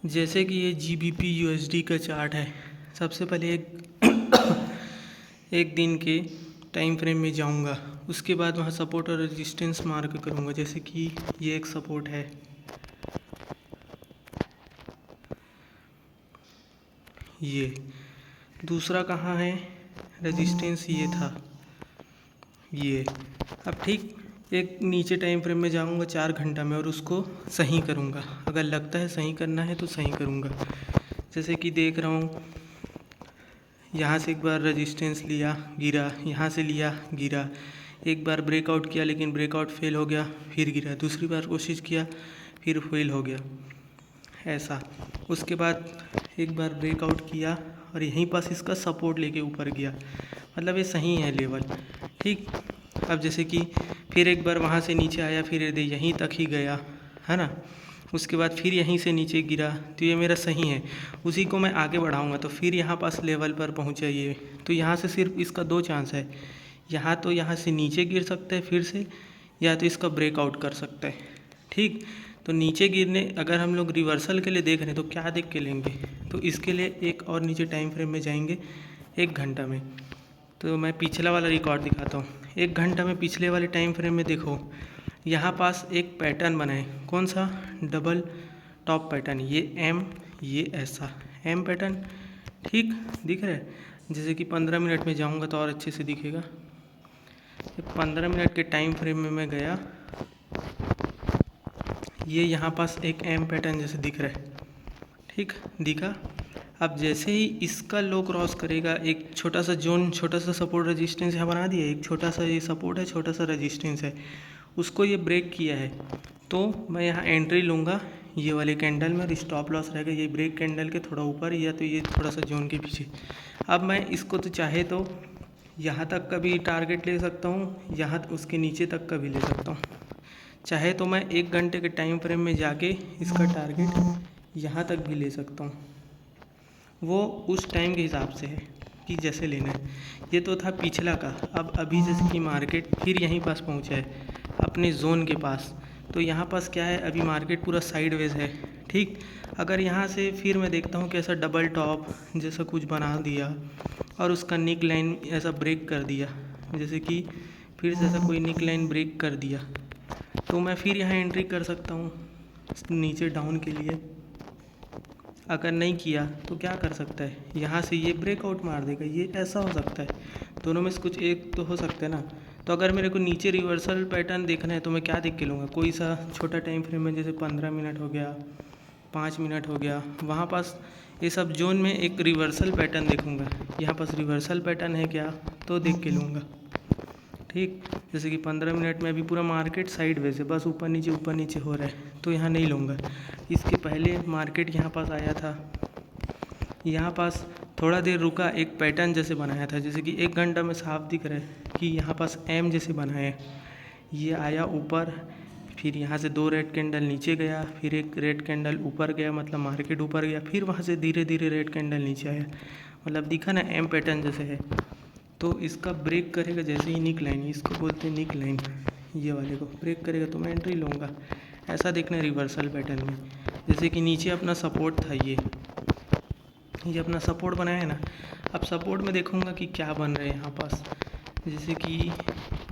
जैसे कि ये GBP USD का चार्ट है। सबसे पहले एक दिन के टाइम फ्रेम में जाऊंगा, उसके बाद वहाँ सपोर्ट और रेजिस्टेंस मार्क करूंगा। जैसे कि ये एक सपोर्ट है, ये दूसरा कहाँ है, रेजिस्टेंस ये था, ये। अब ठीक एक नीचे टाइम फ्रेम में जाऊंगा 4 घंटा में और उसको सही करूंगा। अगर लगता है सही करना है तो सही करूंगा। जैसे कि देख रहा हूँ, यहाँ से एक बार रेजिस्टेंस लिया, गिरा, यहाँ से लिया, गिरा, एक बार ब्रेकआउट किया लेकिन ब्रेकआउट फेल हो गया, फिर गिरा, दूसरी बार कोशिश किया, फिर फेल हो गया, ऐसा। उसके बाद एक बार ब्रेकआउट किया और यहीं पास इसका सपोर्ट लेके ऊपर गया, मतलब ये सही है लेवल, ठीक। अब जैसे कि फिर एक बार वहाँ से नीचे आया, फिर यहीं तक ही गया, है ना। उसके बाद फिर यहीं से नीचे गिरा, तो ये मेरा सही है। उसी को मैं आगे बढ़ाऊँगा तो फिर यहाँ पास लेवल पर पहुँचा ये। तो यहाँ से सिर्फ इसका 2 चांस है, तो यहाँ से नीचे गिर सकता है फिर से, या तो इसका ब्रेकआउट कर सकता है, ठीक। तो नीचे गिरने अगर हम लोग रिवर्सल के लिए देख रहे हैं तो क्या देख के लेंगे, तो इसके लिए एक और नीचे टाइम फ्रेम में जाएंगे 1 घंटा में। तो मैं पिछला वाला रिकॉर्ड दिखाता हूँ। 1 घंटा में पिछले वाले टाइम फ्रेम में देखो, यहाँ पास एक पैटर्न बना है, कौन सा, डबल टॉप पैटर्न, ये एम, ये ऐसा एम पैटर्न, ठीक दिख रहा है। जैसे कि 15 मिनट में जाऊँगा तो और अच्छे से दिखेगा। 15 मिनट के टाइम फ्रेम में मैं गया, ये यहाँ पास एक एम पैटर्न जैसे दिख रहा है, ठीक दिखा। अब जैसे ही इसका लो क्रॉस करेगा, एक छोटा सा जोन, छोटा सा सपोर्ट रेजिस्टेंस यहाँ बना दिया, एक छोटा सा ये सपोर्ट है, छोटा सा रेजिस्टेंस है, उसको ये ब्रेक किया है, तो मैं यहाँ एंट्री लूँगा ये वाले कैंडल में, और स्टॉप लॉस रहेगा ये ब्रेक कैंडल के थोड़ा ऊपर, या तो ये थोड़ा सा जोन के पीछे। अब मैं इसको तो चाहे तो यहाँ तक का भी टारगेट ले सकता हूँ, यहाँ उसके नीचे तक का भी ले सकता हूँ। चाहे तो मैं 1 घंटे के टाइम फ्रेम में जाके इसका टारगेट यहाँ तक भी ले सकता हूँ। वो उस टाइम के हिसाब से है कि जैसे लेना है। ये तो था पिछला का। अब अभी जैसे कि मार्केट फिर यहीं पास पहुँचा है अपने जोन के पास, तो यहाँ पास क्या है, अभी मार्केट पूरा साइडवेज है, ठीक। अगर यहाँ से फिर मैं देखता हूँ कैसा डबल टॉप जैसा कुछ बना दिया और उसका निक लाइन ऐसा ब्रेक कर दिया, जैसे कि फिर से ऐसा कोई निक लाइन ब्रेक कर दिया, तो मैं फिर यहाँ एंट्री कर सकता हूँ नीचे डाउन के लिए। अगर नहीं किया तो क्या कर सकता है, यहाँ से ये ब्रेकआउट मार देगा, ये ऐसा हो सकता है। दोनों में से कुछ एक तो हो सकता है ना। तो अगर मेरे को नीचे रिवर्सल पैटर्न देखना है तो मैं क्या देख के लूँगा, कोई सा छोटा टाइम फ्रेम में, जैसे 15 मिनट हो गया, 5 मिनट हो गया, वहाँ पास ये सब जोन में एक रिवर्सल पैटर्न देखूँगा। यहाँ पास रिवर्सल पैटर्न है क्या, तो देख के लूँगा, ठीक। जैसे कि 15 मिनट में अभी पूरा मार्केट साइडवेज है, बस ऊपर नीचे हो रहा है, तो यहाँ नहीं लूँगा। इसके पहले मार्केट यहाँ पास आया था, यहाँ पास थोड़ा देर रुका, एक पैटर्न जैसे बनाया था, जैसे कि 1 घंटा में साफ दिख रहा है कि यहाँ पास एम जैसे बना है। ये आया ऊपर, फिर यहाँ से 2 रेड कैंडल नीचे गया, फिर एक रेड कैंडल ऊपर गया, मतलब मार्केट ऊपर गया, फिर वहाँ से धीरे धीरे रेड कैंडल नीचे आया, मतलब दिखा ना एम पैटर्न जैसे है। तो इसका ब्रेक करेगा जैसे ही निक लाइन, इसको बोलते हैं निक लाइन, ये वाले को ब्रेक करेगा तो मैं एंट्री लूँगा। ऐसा देखना है रिवर्सल पैटर्न में। जैसे कि नीचे अपना सपोर्ट था, ये अपना सपोर्ट बनाया है ना। अब सपोर्ट में देखूँगा कि क्या बन रहा है यहाँ पास। जैसे कि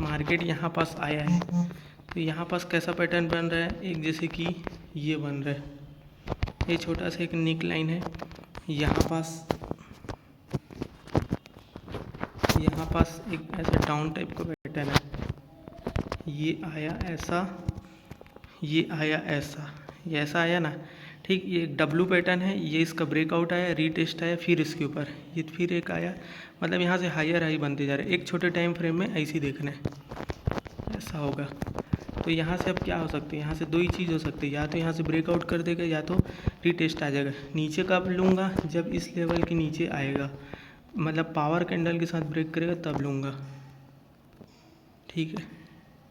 मार्केट यहाँ पास आया है, तो यहाँ पास कैसा पैटर्न बन रहा है, एक जैसे कि ये बन रहा है, ये छोटा सा एक निक लाइन है, यहाँ पास एक ऐसा डाउन टाइप का पैटर्न है, ये आया ऐसा, ये आया ऐसा, ये ऐसा आया ना, ठीक। ये एक डब्लू पैटर्न है, ये इसका ब्रेकआउट आया, रीटेस्ट आया, फिर इसके ऊपर ये फिर एक आया, मतलब यहाँ से हायर हाई बनते जा रहे हैं। एक छोटे टाइम फ्रेम में ऐसे ही देखना है, ऐसा होगा। तो यहाँ से अब क्या हो सकता है, यहाँ से 2 ही चीज़ हो सकती है, या तो यहाँ से ब्रेकआउट कर देगा, या तो रीटेस्ट आ जाएगा। नीचे कब लूँगा, जब इस लेवल के नीचे आएगा, मतलब पावर कैंडल के साथ ब्रेक करेगा तब लूँगा, ठीक है।